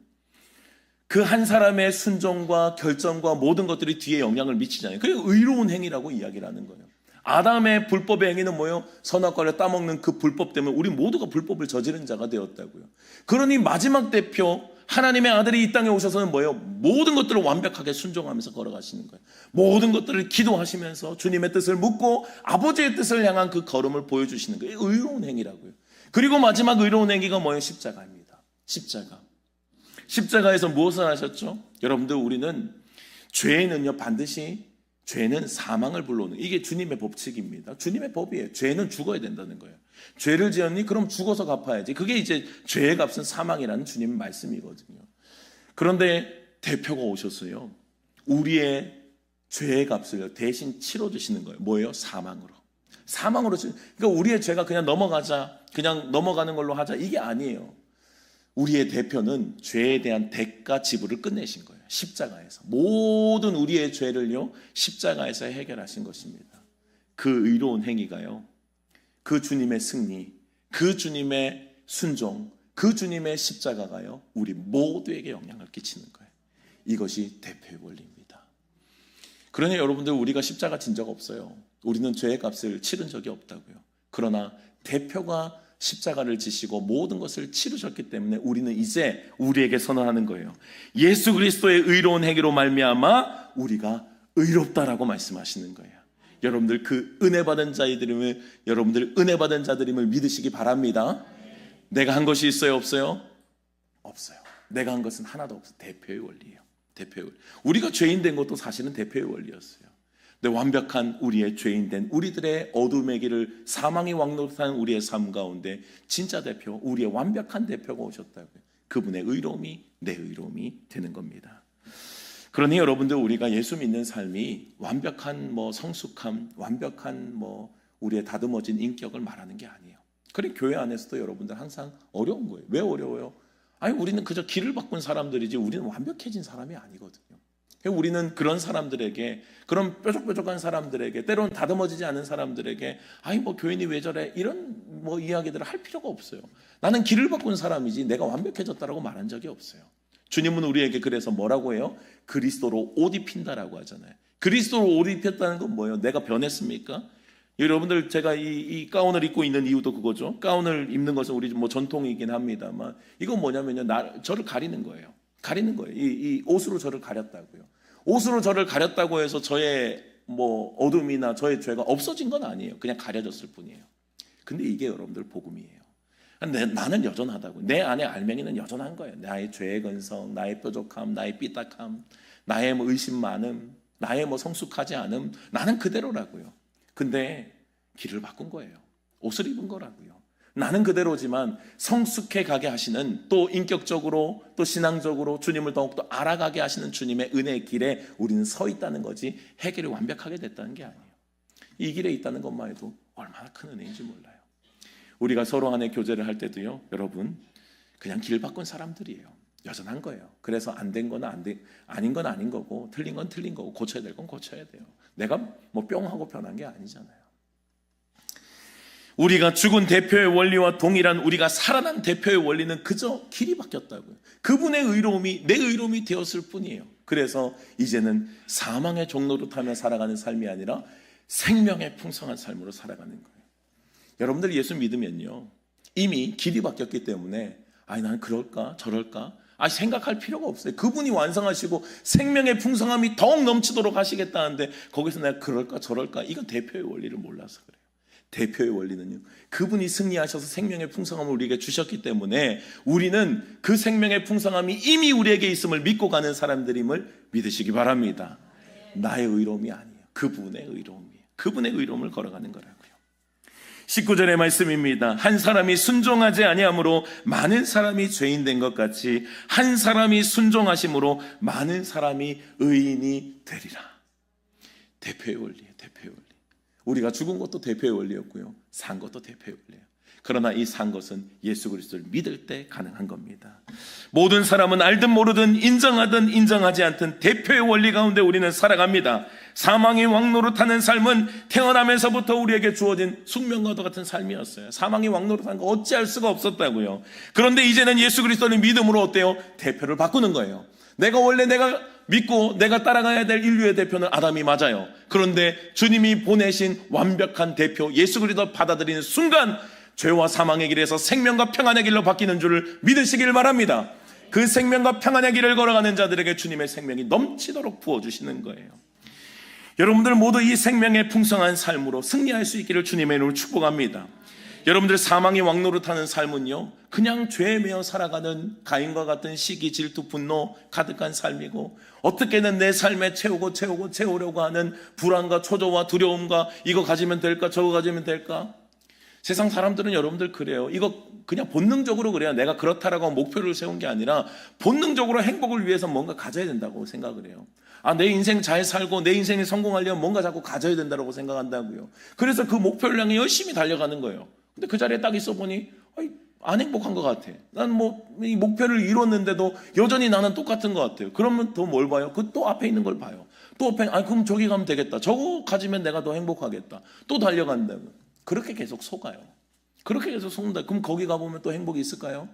그 한 사람의 순종과 결정과 모든 것들이 뒤에 영향을 미치잖아요. 그게 의로운 행위라고 이야기를 하는 거예요. 아담의 불법의 행위는 뭐예요? 선악과를 따먹는 그 불법 때문에 우리 모두가 불법을 저지른 자가 되었다고요. 그러니 마지막 대표 하나님의 아들이 이 땅에 오셔서는 뭐예요? 모든 것들을 완벽하게 순종하면서 걸어가시는 거예요. 모든 것들을 기도하시면서 주님의 뜻을 묻고 아버지의 뜻을 향한 그 걸음을 보여주시는 거예요. 의로운 행위라고요. 그리고 마지막 의로운 행위가 뭐예요? 십자가입니다. 십자가. 십자가에서 무엇을 하셨죠? 여러분들 우리는 죄는요 반드시 죄는 사망을 불러오는, 이게 주님의 법칙입니다. 주님의 법이에요. 죄는 죽어야 된다는 거예요. 죄를 지었니? 그럼 죽어서 갚아야지. 그게 이제 죄의 값은 사망이라는 주님의 말씀이거든요. 그런데 대표가 오셨어요. 우리의 죄의 값을 대신 치러주시는 거예요. 뭐예요? 사망으로. 사망으로. 그러니까 우리의 죄가 그냥 넘어가자, 그냥 넘어가는 걸로 하자, 이게 아니에요. 우리의 대표는 죄에 대한 대가 지불을 끝내신 거예요. 십자가에서. 모든 우리의 죄를요 십자가에서 해결하신 것입니다. 그 의로운 행위가요, 그 주님의 승리, 그 주님의 순종, 그 주님의 십자가가요 우리 모두에게 영향을 끼치는 거예요. 이것이 대표의 원리입니다. 그러니 여러분들 우리가 십자가 진 적 없어요. 우리는 죄의 값을 치른 적이 없다고요. 그러나 대표가 십자가를 지시고 모든 것을 치르셨기 때문에 우리는 이제 우리에게 선언하는 거예요. 예수 그리스도의 의로운 행위로 말미암아 우리가 의롭다라고 말씀하시는 거예요. 여러분들 그 은혜 받은 자들임을, 여러분들 은혜 받은 자들임을 믿으시기 바랍니다. 내가 한 것이 있어요, 없어요? 없어요. 내가 한 것은 하나도 없어요. 대표의 원리예요. 대표의 원리. 우리가 죄인 된 것도 사실은 대표의 원리였어요. 근데 완벽한 우리의 죄인 된 우리들의 어둠의 길을 사망의 왕노릇한 우리의 삶 가운데 진짜 대표, 우리의 완벽한 대표가 오셨다고요. 그분의 의로움이 내 의로움이 되는 겁니다. 그러니 여러분들 우리가 예수 믿는 삶이 완벽한 성숙함, 완벽한 우리의 다듬어진 인격을 말하는 게 아니에요. 그래 교회 안에서도 여러분들 항상 어려운 거예요. 왜 어려워요? 아니 우리는 그저 길을 바꾼 사람들이지 우리는 완벽해진 사람이 아니거든요. 우리는 그런 사람들에게, 그런 뾰족뾰족한 사람들에게, 때로는 다듬어지지 않은 사람들에게 아니 교인이 왜 저래 이런 이야기들을 할 필요가 없어요. 나는 길을 바꾼 사람이지 내가 완벽해졌다라고 말한 적이 없어요. 주님은 우리에게 그래서 뭐라고 해요? 그리스도로 옷 입힌다라고 하잖아요. 그리스도로 옷 입혔다는 건 뭐예요? 내가 변했습니까? 여러분들 제가 이 가운을 입고 있는 이유도 그거죠. 가운을 입는 것은 우리 전통이긴 합니다만 이건 뭐냐면요, 저를 가리는 거예요. 가리는 거예요. 이 옷으로 저를 가렸다고요. 옷으로 저를 가렸다고 해서 저의 어둠이나 저의 죄가 없어진 건 아니에요. 그냥 가려졌을 뿐이에요. 근데 이게 여러분들 복음이에요. 나는 여전하다고. 내 안에 알맹이는 여전한 거예요. 나의 죄의 근성, 나의 뾰족함, 나의 삐딱함, 나의 뭐 의심 많음, 나의 뭐 성숙하지 않음, 나는 그대로라고요. 근데 길을 바꾼 거예요. 옷을 입은 거라고요. 나는 그대로지만 성숙해 가게 하시는, 또 인격적으로 또 신앙적으로 주님을 더욱더 알아가게 하시는 주님의 은혜의 길에 우리는 서 있다는 거지, 해결이 완벽하게 됐다는 게 아니에요. 이 길에 있다는 것만 해도 얼마나 큰 은혜인지 몰라요. 우리가 서로 간에 교제를 할 때도요, 여러분, 그냥 길 바꾼 사람들이에요. 여전한 거예요. 그래서 안 된 건 아닌 건 아닌 거고, 틀린 건 틀린 거고, 고쳐야 될 건 고쳐야 돼요. 내가 뭐 뿅하고 변한 게 아니잖아요. 우리가 죽은 대표의 원리와 동일한 우리가 살아난 대표의 원리는 그저 길이 바뀌었다고요. 그분의 의로움이 내 의로움이 되었을 뿐이에요. 그래서 이제는 사망의 종로로 타며 살아가는 삶이 아니라 생명의 풍성한 삶으로 살아가는 거예요. 여러분들 예수 믿으면요, 이미 길이 바뀌었기 때문에 나는 그럴까 저럴까 생각할 필요가 없어요. 그분이 완성하시고 생명의 풍성함이 더욱 넘치도록 하시겠다는데, 거기서 내가 그럴까 저럴까, 이건 대표의 원리를 몰라서 그래요. 대표의 원리는요, 그분이 승리하셔서 생명의 풍성함을 우리에게 주셨기 때문에 우리는 그 생명의 풍성함이 이미 우리에게 있음을 믿고 가는 사람들임을 믿으시기 바랍니다. 나의 의로움이 아니에요. 그분의 의로움이에요. 그분의 의로움을 걸어가는 거라고요. 19절의 말씀입니다. 한 사람이 순종하지 아니함으로 많은 사람이 죄인 된 것 같이 한 사람이 순종하심으로 많은 사람이 의인이 되리라. 대표의 원리예요. 대표의 원리. 우리가 죽은 것도 대표의 원리였고요, 산 것도 대표의 원리예요. 그러나 이 산 것은 예수 그리스도를 믿을 때 가능한 겁니다. 모든 사람은 알든 모르든 인정하든 인정하지 않든 대표의 원리 가운데 우리는 살아갑니다. 사망의 왕노릇하는 삶은 태어나면서부터 우리에게 주어진 숙명과도 같은 삶이었어요. 사망의 왕노릇하는 거 어찌할 수가 없었다고요. 그런데 이제는 예수 그리스도를 믿음으로 어때요? 대표를 바꾸는 거예요. 내가 믿고 내가 따라가야 될 인류의 대표는 아담이 맞아요. 그런데 주님이 보내신 완벽한 대표 예수 그리스도 받아들이는 순간 죄와 사망의 길에서 생명과 평안의 길로 바뀌는 줄을 믿으시길 바랍니다. 그 생명과 평안의 길을 걸어가는 자들에게 주님의 생명이 넘치도록 부어주시는 거예요. 여러분들 모두 이 생명의 풍성한 삶으로 승리할 수 있기를 주님의 이름으로 축복합니다. 여러분들 사망의 왕노릇하는 삶은요, 그냥 죄에 매여 살아가는 가인과 같은 시기, 질투, 분노 가득한 삶이고, 어떻게든 내 삶에 채우려고 하는 불안과 초조와 두려움과 이거 가지면 될까 저거 가지면 될까. 세상 사람들은 여러분들 그래요. 이거 그냥 본능적으로 그래요. 내가 그렇다라고 목표를 세운 게 아니라 본능적으로 행복을 위해서 뭔가 가져야 된다고 생각을 해요. 내 인생 잘 살고 내 인생이 성공하려면 뭔가 자꾸 가져야 된다고 생각한다고요. 그래서 그 목표를 향해 열심히 달려가는 거예요. 근데 그 자리에 딱 있어 보니 안 행복한 것 같아. 난 이 목표를 이뤘는데도 여전히 나는 똑같은 것 같아요. 그러면 더 뭘 봐요? 그 또 앞에 있는 걸 봐요. 또 앞에 그럼 저기 가면 되겠다. 저거 가지면 내가 더 행복하겠다. 또 달려간다고. 그렇게 계속 속아요. 그렇게 계속 속는다. 그럼 거기 가보면 또 행복이 있을까요?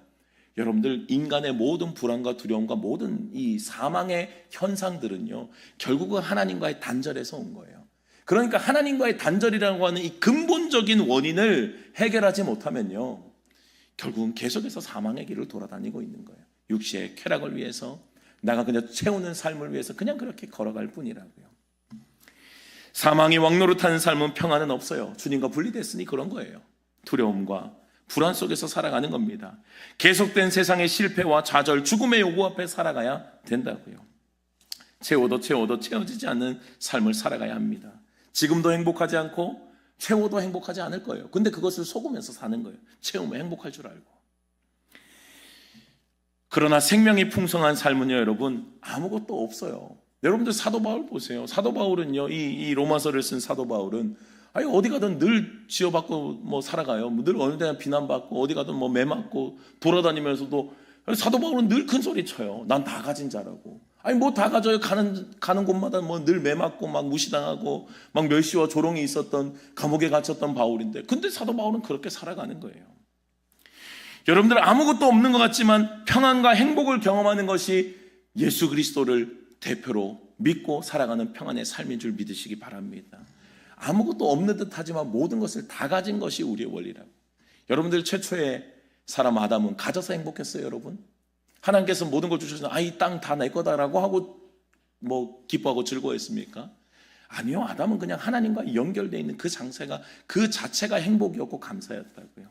여러분들 인간의 모든 불안과 두려움과 모든 이 사망의 현상들은요, 결국은 하나님과의 단절에서 온 거예요. 그러니까 하나님과의 단절이라고 하는 이 근본적인 원인을 해결하지 못하면요, 결국은 계속해서 사망의 길을 돌아다니고 있는 거예요. 육체의 쾌락을 위해서, 나가 그냥 채우는 삶을 위해서 그냥 그렇게 걸어갈 뿐이라고요. 사망이 왕노릇하는 삶은 평안은 없어요. 주님과 분리됐으니 그런 거예요. 두려움과 불안 속에서 살아가는 겁니다. 계속된 세상의 실패와 좌절, 죽음의 요구 앞에 살아가야 된다고요. 채워도 채워지지 않는 삶을 살아가야 합니다. 지금도 행복하지 않고 채워도 행복하지 않을 거예요. 근데 그것을 속으면서 사는 거예요. 채우면 행복할 줄 알고. 그러나 생명이 풍성한 삶은요, 여러분, 아무것도 없어요. 여러분들 사도 바울 보세요. 사도 바울은요, 이 로마서를 쓴 사도 바울은 어디 가든 늘 지어받고 살아가요. 늘 어느 데나 비난받고 어디 가든 매 맞고 돌아다니면서도 사도 바울은 늘 큰 소리 쳐요. 난 다 가진 자라고. 다 가져요. 가는 곳마다 늘 매맞고 막 무시당하고 막 멸시와 조롱이 있었던, 감옥에 갇혔던 바울인데, 근데 사도 바울은 그렇게 살아가는 거예요. 여러분들 아무것도 없는 것 같지만 평안과 행복을 경험하는 것이 예수 그리스도를 대표로 믿고 살아가는 평안의 삶인 줄 믿으시기 바랍니다. 아무것도 없는 듯 하지만 모든 것을 다 가진 것이 우리의 원리라고. 여러분들 최초의 사람 아담은 가져서 행복했어요, 여러분? 하나님께서 모든 걸 주셔서 이 땅 다 내 거다라고 하고 기뻐하고 즐거워했습니까? 아니요. 아담은 그냥 하나님과 연결되어 있는 그 자체가 행복이었고 감사였다고요.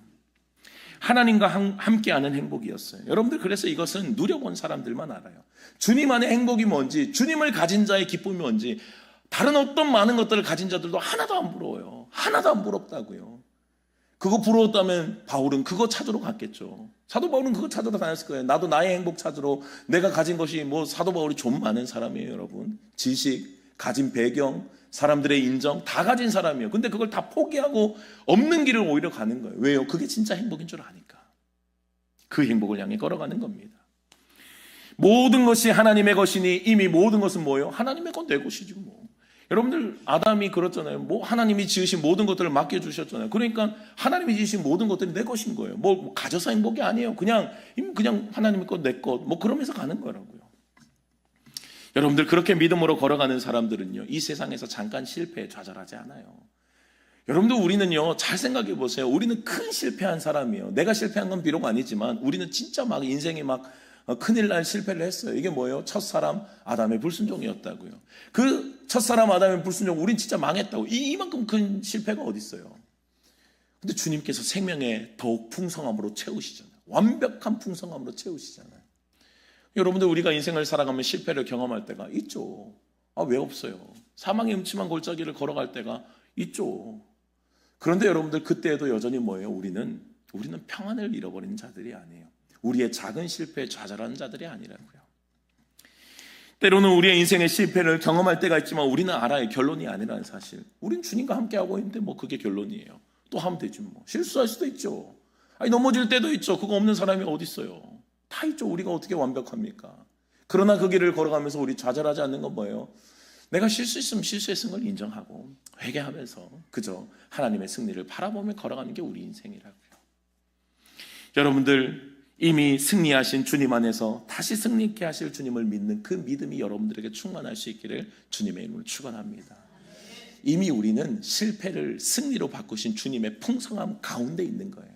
하나님과 함께하는 행복이었어요. 여러분들, 그래서 이것은 누려본 사람들만 알아요. 주님 안의 행복이 뭔지, 주님을 가진 자의 기쁨이 뭔지 다른 어떤 많은 것들을 가진 자들도 하나도 안 부러워요. 하나도 안 부럽다고요. 그거 부러웠다면 바울은 그거 찾으러 갔겠죠. 사도 바울은 그거 찾으러 다녔을 거예요. 나도 나의 행복 찾으러, 내가 가진 것이 뭐, 사도 바울이 좀 많은 사람이에요, 여러분. 지식, 가진 배경, 사람들의 인정 다 가진 사람이에요. 근데 그걸 다 포기하고 없는 길을 오히려 가는 거예요. 왜요? 그게 진짜 행복인 줄 아니까. 그 행복을 향해 걸어가는 겁니다. 모든 것이 하나님의 것이니 이미 모든 것은 뭐예요? 하나님의 건 내 것이지 뭐. 여러분들, 아담이 그렇잖아요. 뭐 하나님이 지으신 모든 것들을 맡겨주셨잖아요. 그러니까 하나님이 지으신 모든 것들이 내 것인 거예요. 뭐 가져서 행복이 아니에요. 그냥 하나님의 것, 내 것, 뭐 그러면서 가는 거라고요. 여러분들, 그렇게 믿음으로 걸어가는 사람들은요, 이 세상에서 잠깐 실패에 좌절하지 않아요. 여러분들, 우리는요, 잘 생각해 보세요. 우리는 큰 실패한 사람이에요. 내가 실패한 건 비록 아니지만 우리는 진짜 막 인생이 막 큰일 날 실패를 했어요. 이게 뭐예요? 첫사람 아담의 불순종이었다고요. 그 첫사람 아담의 불순종, 우린 진짜 망했다고. 이만큼 큰 실패가 어디 있어요? 근데 주님께서 생명의 더욱 풍성함으로 채우시잖아요. 완벽한 풍성함으로 채우시잖아요. 여러분들, 우리가 인생을 살아가면 실패를 경험할 때가 있죠. 왜 없어요? 사망의 음침한 골짜기를 걸어갈 때가 있죠. 그런데 여러분들, 그때에도 여전히 뭐예요? 우리는 평안을 잃어버린 자들이 아니에요. 우리의 작은 실패에 좌절하는 자들이 아니라고요. 때로는 우리의 인생의 실패를 경험할 때가 있지만 우리는 알아요. 결론이 아니라는 사실. 우린 주님과 함께하고 있는데 뭐 그게 결론이에요. 또 하면 되지 뭐. 실수할 수도 있죠. 넘어질 때도 있죠. 그거 없는 사람이 어디 있어요? 다 있죠. 우리가 어떻게 완벽합니까? 그러나 그 길을 걸어가면서 우리 좌절하지 않는 건 뭐예요? 내가 실수했으면 실수했은 걸 인정하고 회개하면서 그저 하나님의 승리를 바라보며 걸어가는 게 우리 인생이라고요. 여러분들, 이미 승리하신 주님 안에서 다시 승리케 하실 주님을 믿는 그 믿음이 여러분들에게 충만할 수 있기를 주님의 이름으로 축원합니다. 이미 우리는 실패를 승리로 바꾸신 주님의 풍성함 가운데 있는 거예요.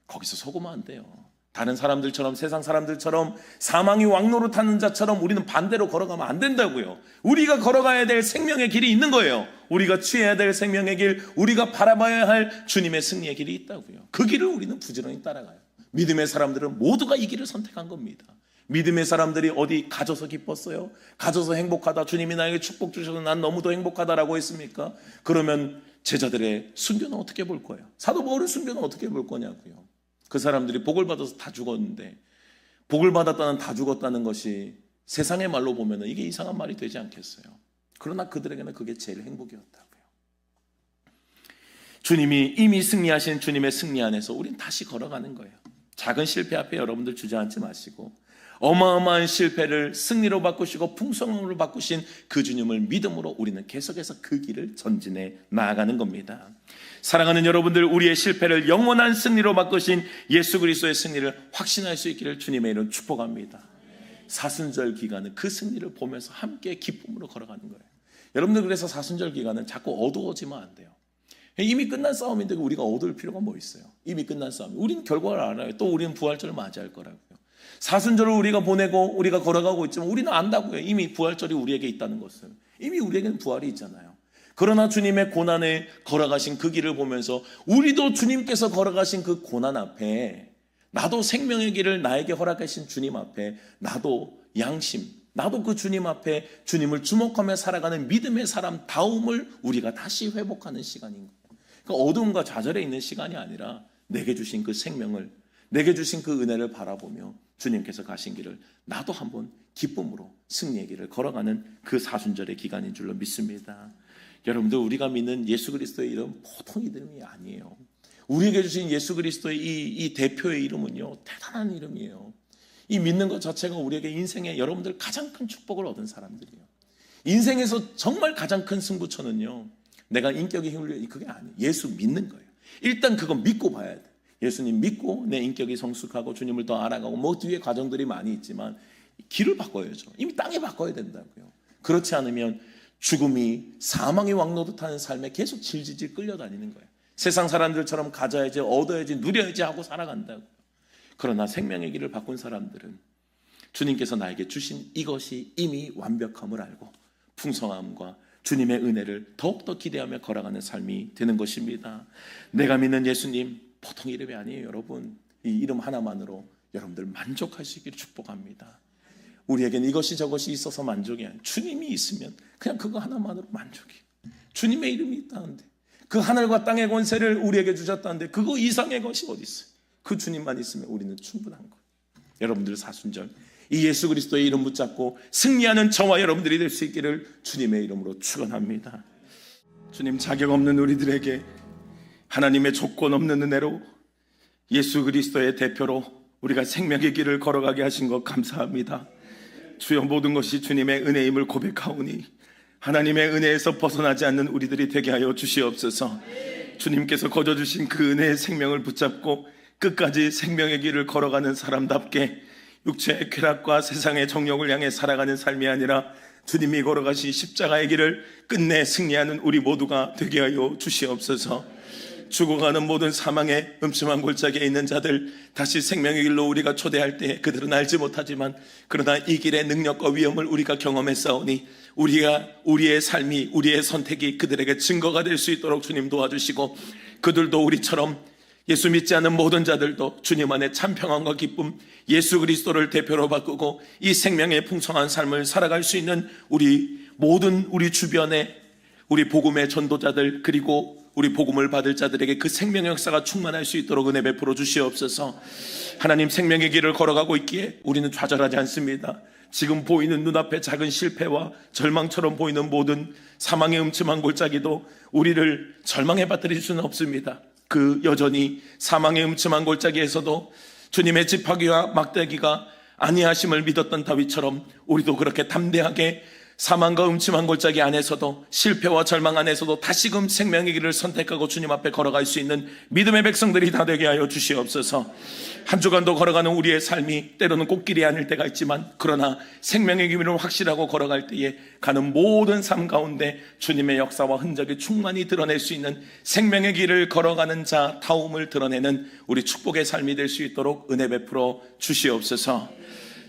거기서 속으면 안 돼요. 다른 사람들처럼, 세상 사람들처럼 사망의 왕노로 타는 자처럼 우리는 반대로 걸어가면 안 된다고요. 우리가 걸어가야 될 생명의 길이 있는 거예요. 우리가 취해야 될 생명의 길, 우리가 바라봐야 할 주님의 승리의 길이 있다고요. 그 길을 우리는 부지런히 따라가요. 믿음의 사람들은 모두가 이 길을 선택한 겁니다. 믿음의 사람들이 어디 가져서 기뻤어요? 가져서 행복하다, 주님이 나에게 축복 주셔서 난 너무도 행복하다라고 했습니까? 그러면 제자들의 순교는 어떻게 볼 거예요? 사도 바울의 순교는 어떻게 볼 거냐고요. 그 사람들이 복을 받아서 다 죽었는데, 복을 받았다는 다 죽었다는 것이 세상의 말로 보면 이게 이상한 말이 되지 않겠어요? 그러나 그들에게는 그게 제일 행복이었다고요. 주님이 이미 승리하신 주님의 승리 안에서 우린 다시 걸어가는 거예요. 작은 실패 앞에 여러분들 주저앉지 마시고 어마어마한 실패를 승리로 바꾸시고 풍성함으로 바꾸신 그 주님을 믿음으로 우리는 계속해서 그 길을 전진해 나아가는 겁니다. 사랑하는 여러분들, 우리의 실패를 영원한 승리로 바꾸신 예수 그리스도의 승리를 확신할 수 있기를 주님의 이름 축복합니다. 사순절 기간은 그 승리를 보면서 함께 기쁨으로 걸어가는 거예요. 여러분들, 그래서 사순절 기간은 자꾸 어두워지면 안 돼요. 이미 끝난 싸움인데 우리가 어두울 필요가 뭐 있어요? 이미 끝난 싸움. 우리는 결과를 알아요. 또 우리는 부활절을 맞이할 거라고요. 사순절을 우리가 보내고 우리가 걸어가고 있지만 우리는 안다고요. 이미 부활절이 우리에게 있다는 것을. 이미 우리에게는 부활이 있잖아요. 그러나 주님의 고난에 걸어가신 그 길을 보면서 우리도 주님께서 걸어가신 그 고난 앞에, 나도 생명의 길을 나에게 허락하신 주님 앞에 나도 양심, 나도 그 주님 앞에 주님을 주목하며 살아가는 믿음의 사람다움을 우리가 다시 회복하는 시간인 거예요. 그러니까 어두움과 좌절에 있는 시간이 아니라 내게 주신 그 생명을, 내게 주신 그 은혜를 바라보며 주님께서 가신 길을 나도 한번 기쁨으로 승리의 길을 걸어가는 그 사순절의 기간인 줄로 믿습니다. 여러분들, 우리가 믿는 예수 그리스도의 이름 보통 이름이 아니에요. 우리에게 주신 예수 그리스도의 이 대표의 이름은요, 대단한 이름이에요. 이 믿는 것 자체가 우리에게 인생에 여러분들 가장 큰 축복을 얻은 사람들이에요. 인생에서 정말 가장 큰 승부처는요, 내가 인격이 힘을, 그게 아니에요. 예수 믿는 거예요. 일단 그거 믿고 봐야 돼. 예수님 믿고 내 인격이 성숙하고 주님을 더 알아가고 뭐 뒤에 과정들이 많이 있지만 길을 바꿔야죠. 이미 땅에 바꿔야 된다고요. 그렇지 않으면 죽음이 사망의 왕노릇하는 삶에 계속 질질질 끌려다니는 거예요. 세상 사람들처럼 가져야지, 얻어야지, 누려야지 하고 살아간다고요. 그러나 생명의 길을 바꾼 사람들은 주님께서 나에게 주신 이것이 이미 완벽함을 알고 풍성함과 주님의 은혜를 더욱더 기대하며 걸어가는 삶이 되는 것입니다. 내가 믿는 예수님 보통 이름이 아니에요, 여러분. 이 이름 하나만으로 여러분들 만족하시기를 축복합니다. 우리에겐 이것이 저것이 있어서 만족이 아니에요. 주님이 있으면 그냥 그거 하나만으로 만족이에요. 주님의 이름이 있다는데, 그 하늘과 땅의 권세를 우리에게 주셨다는데 그거 이상의 것이 어디 있어요? 그 주님만 있으면 우리는 충분한 거예요. 여러분들 사순절 이 예수 그리스도의 이름 붙잡고 승리하는 저와 여러분들이 될 수 있기를 주님의 이름으로 축원합니다. 주님, 자격 없는 우리들에게 하나님의 조건 없는 은혜로 예수 그리스도의 대표로 우리가 생명의 길을 걸어가게 하신 것 감사합니다. 주여, 모든 것이 주님의 은혜임을 고백하오니 하나님의 은혜에서 벗어나지 않는 우리들이 되게 하여 주시옵소서. 주님께서 거저주신 그 은혜의 생명을 붙잡고 끝까지 생명의 길을 걸어가는 사람답게 육체의 쾌락과 세상의 정욕을 향해 살아가는 삶이 아니라 주님이 걸어가신 십자가의 길을 끝내 승리하는 우리 모두가 되게 하여 주시옵소서. 죽어가는 모든 사망의 음침한 골짜기에 있는 자들 다시 생명의 길로 우리가 초대할 때 그들은 알지 못하지만 그러나 이 길의 능력과 위엄을 우리가 경험했사오니 우리의 삶이, 우리의 선택이 그들에게 증거가 될 수 있도록 주님 도와주시고, 그들도 우리처럼 예수 믿지 않는 모든 자들도 주님 안에 참 평안과 기쁨, 예수 그리스도를 대표로 바꾸고 이 생명의 풍성한 삶을 살아갈 수 있는 우리 주변에 우리 복음의 전도자들, 그리고 우리 복음을 받을 자들에게 그 생명의 역사가 충만할 수 있도록 은혜 베풀어 주시옵소서. 하나님, 생명의 길을 걸어가고 있기에 우리는 좌절하지 않습니다. 지금 보이는 눈앞의 작은 실패와 절망처럼 보이는 모든 사망의 음침한 골짜기도 우리를 절망에 빠뜨릴 수는 없습니다. 그 여전히 사망의 음침한 골짜기에서도 주님의 지팡이와 막대기가 아니하심을 믿었던 다윗처럼 우리도 그렇게 담대하게 사망과 음침한 골짜기 안에서도, 실패와 절망 안에서도 다시금 생명의 길을 선택하고 주님 앞에 걸어갈 수 있는 믿음의 백성들이 다 되게 하여 주시옵소서. 한 주간도 걸어가는 우리의 삶이 때로는 꽃길이 아닐 때가 있지만, 그러나 생명의 길을 확실하고 걸어갈 때에 가는 모든 삶 가운데 주님의 역사와 흔적이 충만히 드러낼 수 있는 생명의 길을 걸어가는 자 다움을 드러내는 우리 축복의 삶이 될 수 있도록 은혜 베풀어 주시옵소서.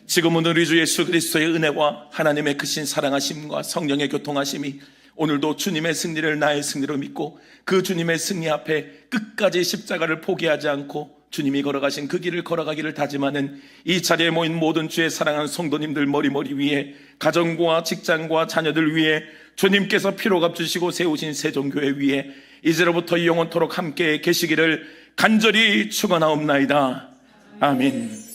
지금은 우리 주 예수 그리스도의 은혜와 하나님의 크신 사랑하심과 성령의 교통하심이 오늘도 주님의 승리를 나의 승리로 믿고 그 주님의 승리 앞에 끝까지 십자가를 포기하지 않고 주님이 걸어가신 그 길을 걸어가기를 다짐하는 이 자리에 모인 모든 주의 사랑하는 성도님들 머리 위에, 가정과 직장과 자녀들 위에 주님께서 피로 갚으시고 세우신 세종교회 위에 이제로부터 영원토록 함께 계시기를 간절히 축원하옵나이다. 아멘.